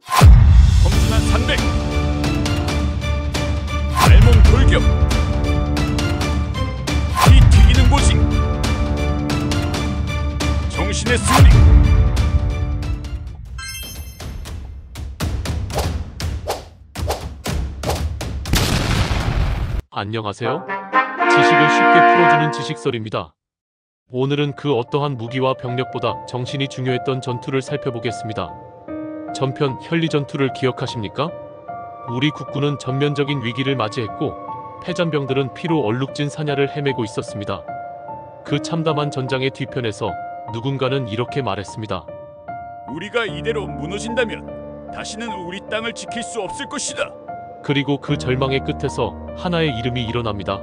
험준한 산맥, 알몸 돌격, 피 튀기는 고식, 정신의 승리. 안녕하세요. 지식을 쉽게 풀어주는 지식설입니다. 오늘은 그 어떠한 무기와 병력보다 정신이 중요했던 전투를 살펴보겠습니다. 전편 현리 전투를 기억하십니까? 우리 국군은 전면적인 위기를 맞이했고 패잔병들은 피로 얼룩진 사냐를 헤매고 있었습니다. 그 참담한 전장의 뒤편에서 누군가는 이렇게 말했습니다. 우리가 이대로 무너진다면 다시는 우리 땅을 지킬 수 없을 것이다. 그리고 그 절망의 끝에서 하나의 이름이 일어납니다.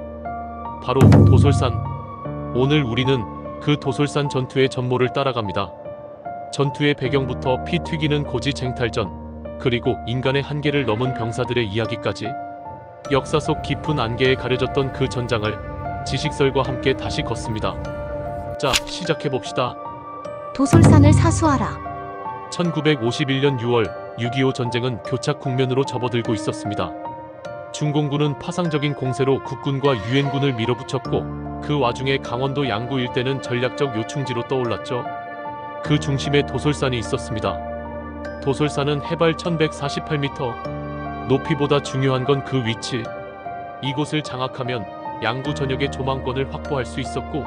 바로 도솔산. 오늘 우리는 그 도솔산 전투의 전모를 따라갑니다. 전투의 배경부터 피 튀기는 고지 쟁탈전, 그리고 인간의 한계를 넘은 병사들의 이야기까지 역사 속 깊은 안개에 가려졌던 그 전장을 지식설과 함께 다시 걷습니다. 자, 시작해봅시다. 도솔산을 사수하라. 1951년 6월 6.25 전쟁은 교착 국면으로 접어들고 있었습니다. 중공군은 파상적인 공세로 국군과 유엔군을 밀어붙였고 그 와중에 강원도 양구 일대는 전략적 요충지로 떠올랐죠. 그 중심에 도솔산이 있었습니다. 도솔산은 해발 1148m, 높이보다 중요한 건 그 위치. 이곳을 장악하면 양구 전역의 조망권을 확보할 수 있었고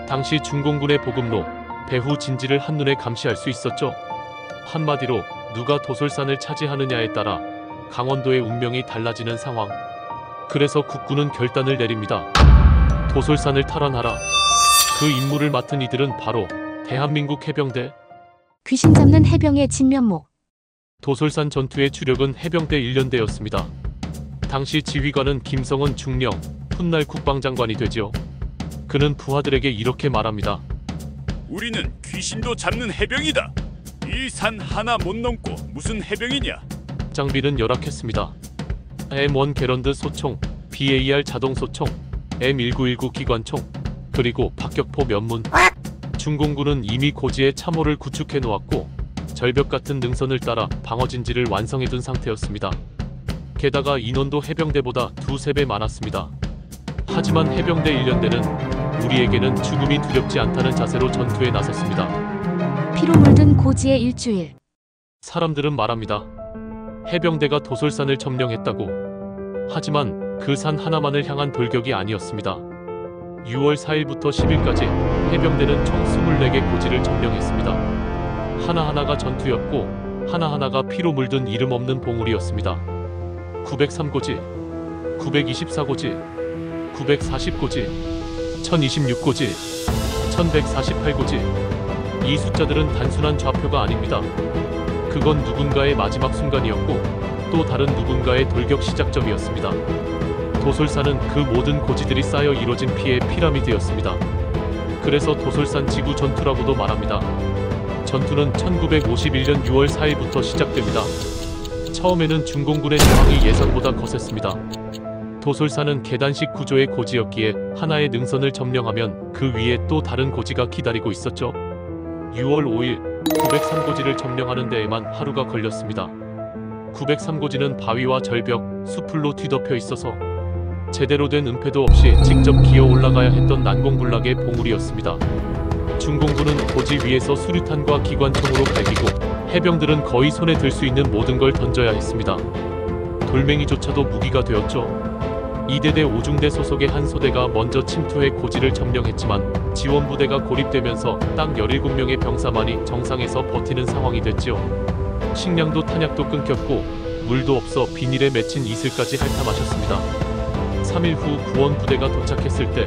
당시 중공군의 보급로, 배후 진지를 한눈에 감시할 수 있었죠. 한마디로 누가 도솔산을 차지하느냐에 따라 강원도의 운명이 달라지는 상황. 그래서 국군은 결단을 내립니다. 도솔산을 탈환하라. 그 임무를 맡은 이들은 바로 대한민국 해병대. 귀신 잡는 해병의 진면목. 도솔산 전투의 주력은 해병대 1년대였습니다. 당시 지휘관은 김성은 중령, 훗날 국방장관이 되지요. 그는 부하들에게 이렇게 말합니다. 우리는 귀신도 잡는 해병이다. 이 산 하나 못 넘고 무슨 해병이냐. 장비는 열악했습니다. M1 게런드 소총, BAR 자동 소총, M1919 기관총, 그리고 박격포 면문. 중공군은 이미 고지에 참호를 구축해 놓았고 절벽 같은 능선을 따라 방어진지를 완성해둔 상태였습니다. 게다가 인원도 해병대보다 2~3배 많았습니다. 하지만 해병대 1년대는 우리에게는 죽음이 두렵지 않다는 자세로 전투에 나섰습니다. 피로 물든 고지의 일주일. 사람들은 말합니다. 해병대가 도솔산을 점령했다고. 하지만 그 산 하나만을 향한 돌격이 아니었습니다. 6월 4일부터 10일까지 해병대는 총 24개 고지를 점령했습니다. 하나하나가 전투였고 하나하나가 피로 물든 이름 없는 봉우리였습니다. 903고지, 924고지, 940고지, 1026고지, 1148고지. 이 숫자들은 단순한 좌표가 아닙니다. 그건 누군가의 마지막 순간이었고 또 다른 누군가의 돌격 시작점이었습니다. 도솔산은 그 모든 고지들이 쌓여 이뤄진 피의 피라미드였습니다. 그래서 도솔산 지구 전투라고도 말합니다. 전투는 1951년 6월 4일부터 시작됩니다. 처음에는 중공군의 저항이 예상보다 거셌습니다. 도솔산은 계단식 구조의 고지였기에 하나의 능선을 점령하면 그 위에 또 다른 고지가 기다리고 있었죠. 6월 5일 903고지를 점령하는 데에만 하루가 걸렸습니다. 903고지는 바위와 절벽, 수풀로 뒤덮여 있어서 제대로 된 은폐도 없이 직접 기어 올라가야 했던 난공불락의 봉우리였습니다. 중공군은 고지 위에서 수류탄과 기관총으로 갈기고 해병들은 거의 손에 들 수 있는 모든 걸 던져야 했습니다. 돌멩이조차도 무기가 되었죠. 2대대 5중대 소속의 한 소대가 먼저 침투해 고지를 점령했지만 지원부대가 고립되면서 딱 17명의 병사만이 정상에서 버티는 상황이 됐지요. 식량도 탄약도 끊겼고 물도 없어 비닐에 맺힌 이슬까지 핥아 마셨습니다. 3일 후 구원부대가 도착했을 때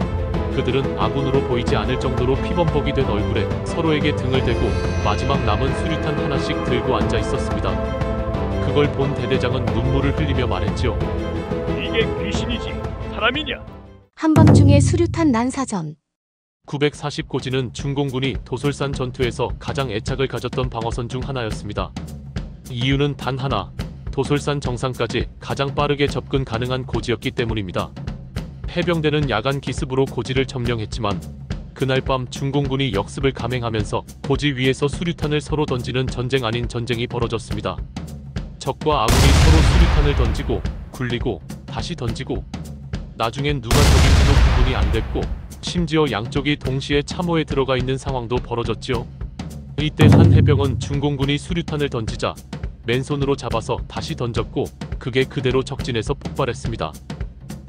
그들은 아군으로 보이지 않을 정도로 피범벅이 된 얼굴에 서로에게 등을 대고 마지막 남은 수류탄 하나씩 들고 앉아 있었습니다. 그걸 본 대대장은 눈물을 흘리며 말했지요. 이게 귀신이지 사람이냐? 한밤중에 수류탄 난사전. 940고지는 중공군이 도솔산 전투에서 가장 애착을 가졌던 방어선 중 하나였습니다. 이유는 단 하나, 도솔산 정상까지 가장 빠르게 접근 가능한 고지였기 때문입니다. 해병대는 야간 기습으로 고지를 점령했지만 그날 밤 중공군이 역습을 감행하면서 고지 위에서 수류탄을 서로 던지는 전쟁 아닌 전쟁이 벌어졌습니다. 적과 아군이 서로 수류탄을 던지고 굴리고 다시 던지고 나중엔 누가 적인지도 구분이 안 됐고 심지어 양쪽이 동시에 참호에 들어가 있는 상황도 벌어졌지요. 이때 한 해병은 중공군이 수류탄을 던지자 맨손으로 잡아서 다시 던졌고 그게 그대로 적진에서 폭발했습니다.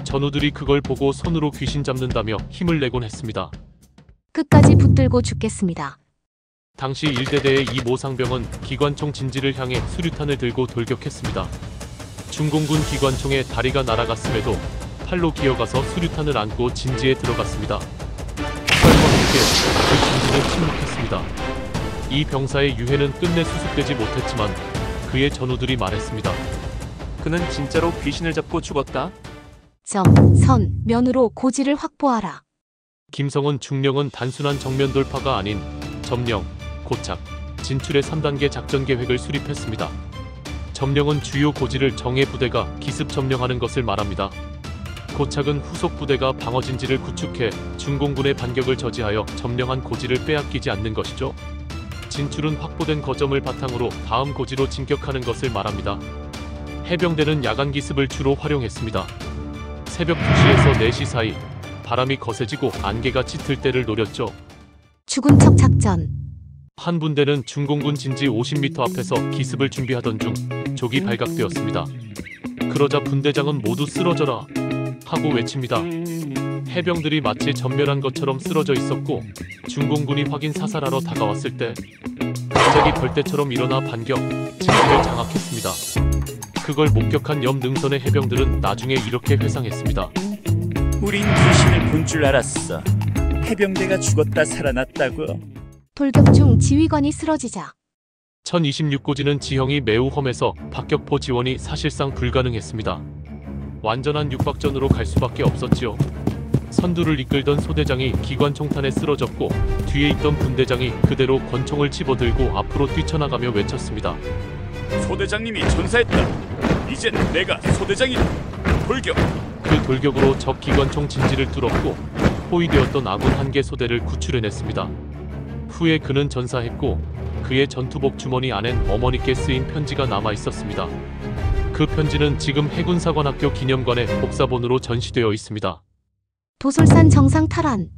전우들이 그걸 보고 손으로 귀신 잡는다며 힘을 내곤 했습니다. 끝까지 붙들고 죽겠습니다. 당시 1대대의 이 모상병은 기관총 진지를 향해 수류탄을 들고 돌격했습니다. 중공군 기관총에 다리가 날아갔음에도 팔로 기어가서 수류탄을 안고 진지에 들어갔습니다. 폭발과 함께 그 진지는 침묵했습니다. 이 병사의 유해는 끝내 수습되지 못했지만 그의 전우들이 말했습니다. 그는 진짜로 귀신을 잡고 죽었다. 면으로 고지를 확보하라. 김성은 중령은 단순한 정면 돌파가 아닌 점령, 고착, 진출의 3단계 작전 계획을 수립했습니다. 점령은 주요 고지를 정예 부대가 기습 점령하는 것을 말합니다. 고착은 후속 부대가 방어 진지를 구축해 중공군의 반격을 저지하여 점령한 고지를 빼앗기지 않는 것이죠. 진출은 확보된 거점을 바탕으로 다음 고지로 진격하는 것을 말합니다. 해병대는 야간 기습을 주로 활용했습니다. 새벽 2시에서 4시 사이 바람이 거세지고 안개가 짙을 때를 노렸죠. 죽은 척 작전. 한 분대는 중공군 진지 50m 앞에서 기습을 준비하던 중 적이 발각되었습니다. 그러자 분대장은 모두 쓰러져라 하고 외칩니다. 해병들이 마치 전멸한 것처럼 쓰러져 있었고 중공군이 확인 사살하러 다가왔을 때 갑자기 벌떼처럼 일어나 반격, 진지를 장악했습니다. 그걸 목격한 옆 능선의 해병들은 나중에 이렇게 회상했습니다. 우린 귀신을 본 줄 알았어. 해병대가 죽었다 살아났다고. 돌격 중 지휘관이 쓰러지자 1026고지는 지형이 매우 험해서 박격포 지원이 사실상 불가능했습니다. 완전한 육박전으로 갈 수밖에 없었지요. 선두를 이끌던 소대장이 기관총탄에 쓰러졌고 뒤에 있던 분대장이 그대로 권총을 집어들고 앞으로 뛰쳐나가며 외쳤습니다. 소대장님이 전사했다. 이젠 내가 소대장이다. 돌격. 그 돌격으로 적 기관총 진지를 뚫었고 포위되었던 아군 한 개 소대를 구출해냈습니다. 후에 그는 전사했고 그의 전투복 주머니 안엔 어머니께 쓰인 편지가 남아있었습니다. 그 편지는 지금 해군사관학교 기념관에 복사본으로 전시되어 있습니다. 도솔산 정상 탈환.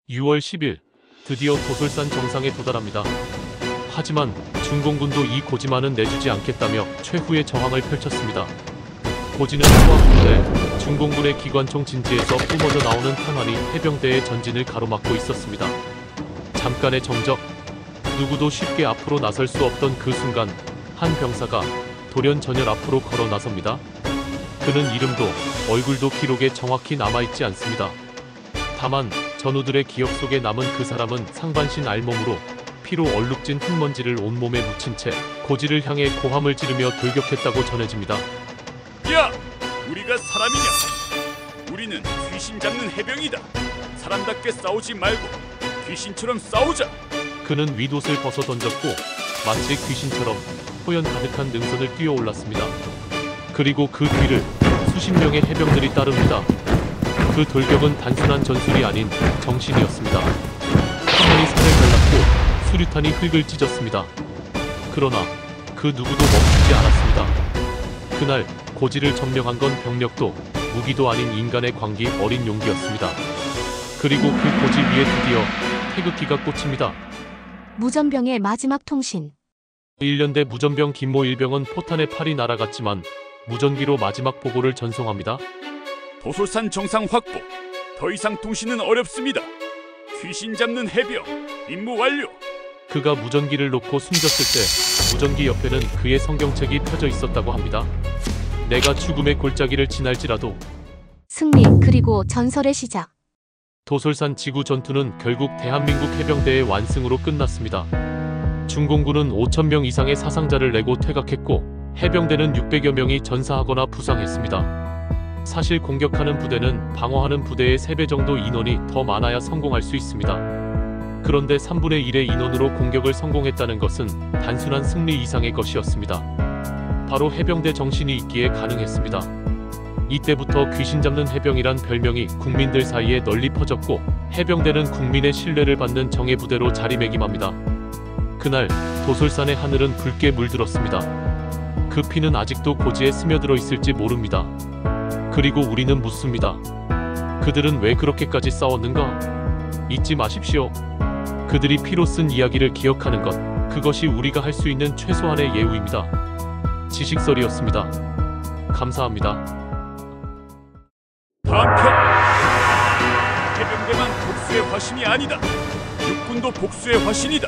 6월 10일 드디어 도솔산 정상에 도달합니다. 하지만 중공군도 이 고지만은 내주지 않겠다며 최후의 저항을 펼쳤습니다. 고지는 소화군대 중공군의 기관총 진지에서 뿜어져 나오는 탄환이 해병대의 전진을 가로막고 있었습니다. 잠깐의 정적, 누구도 쉽게 앞으로 나설 수 없던 그 순간 한 병사가 돌연전열 앞으로 걸어 나섭니다. 그는 이름도 얼굴도 기록에 정확히 남아있지 않습니다. 다만 전우들의 기억 속에 남은 그 사람은 상반신 알몸으로 피로 얼룩진 흙먼지를 온몸에 묻힌 채 고지를 향해 고함을 지르며 돌격했다고 전해집니다. 야! 우리가 사람이냐? 우리는 귀신 잡는 해병이다. 사람답게 싸우지 말고 귀신처럼 싸우자. 그는 윗옷을 벗어 던졌고 마치 귀신처럼 호연 가득한 능선을 뛰어 올랐습니다. 그리고 그 뒤를 수십 명의 해병들이 따릅니다. 그 돌격은 단순한 전술이 아닌 정신이었습니다. 화면이 산을 갈랐고 수류탄이 흙을 찢었습니다. 그러나 그 누구도 멈추지 않았습니다. 그날 고지를 점령한 건 병력도 무기도 아닌 인간의 광기 어린 용기였습니다. 그리고 그 고지 위에 드디어 태극기가 꽂힙니다. 무전병의 마지막 통신. 1년대 무전병 김모 일병은 포탄에 팔이 날아갔지만 무전기로 마지막 보고를 전송합니다. 도솔산 정상 확보. 더 이상 통신은 어렵습니다. 귀신 잡는 해병. 임무 완료. 그가 무전기를 놓고 숨졌을 때 무전기 옆에는 그의 성경책이 펴져 있었다고 합니다. 내가 죽음의 골짜기를 지날지라도. 승리 그리고 전설의 시작. 도솔산 지구 전투는 결국 대한민국 해병대의 완승으로 끝났습니다. 중공군은 5,000명 이상의 사상자를 내고 퇴각했고 해병대는 600여 명이 전사하거나 부상했습니다. 사실 공격하는 부대는 방어하는 부대의 3배 정도 인원이 더 많아야 성공할 수 있습니다. 그런데 3분의 1의 인원으로 공격을 성공했다는 것은 단순한 승리 이상의 것이었습니다. 바로 해병대 정신이 있기에 가능했습니다. 이때부터 귀신 잡는 해병이란 별명이 국민들 사이에 널리 퍼졌고 해병대는 국민의 신뢰를 받는 정예부대로 자리매김합니다. 그날 도솔산의 하늘은 붉게 물들었습니다. 그 피는 아직도 고지에 스며들어 있을지 모릅니다. 그리고 우리는 묻습니다. 그들은 왜 그렇게까지 싸웠는가? 잊지 마십시오. 그들이 피로 쓴 이야기를 기억하는 것, 그것이 우리가 할 수 있는 최소한의 예우입니다. 지식설이었습니다. 감사합니다. 다음 편 해병대만 복수의 화신이 아니다. 육군도 복수의 화신이다.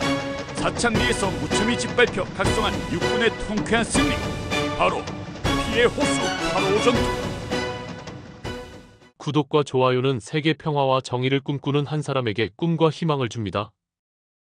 사창리에서 무참히 짓밟혀 각성한 육군의 통쾌한 승리, 바로 피의 호수 8.5 전투. 구독과 좋아요는 세계 평화와 정의를 꿈꾸는 한 사람에게 꿈과 희망을 줍니다.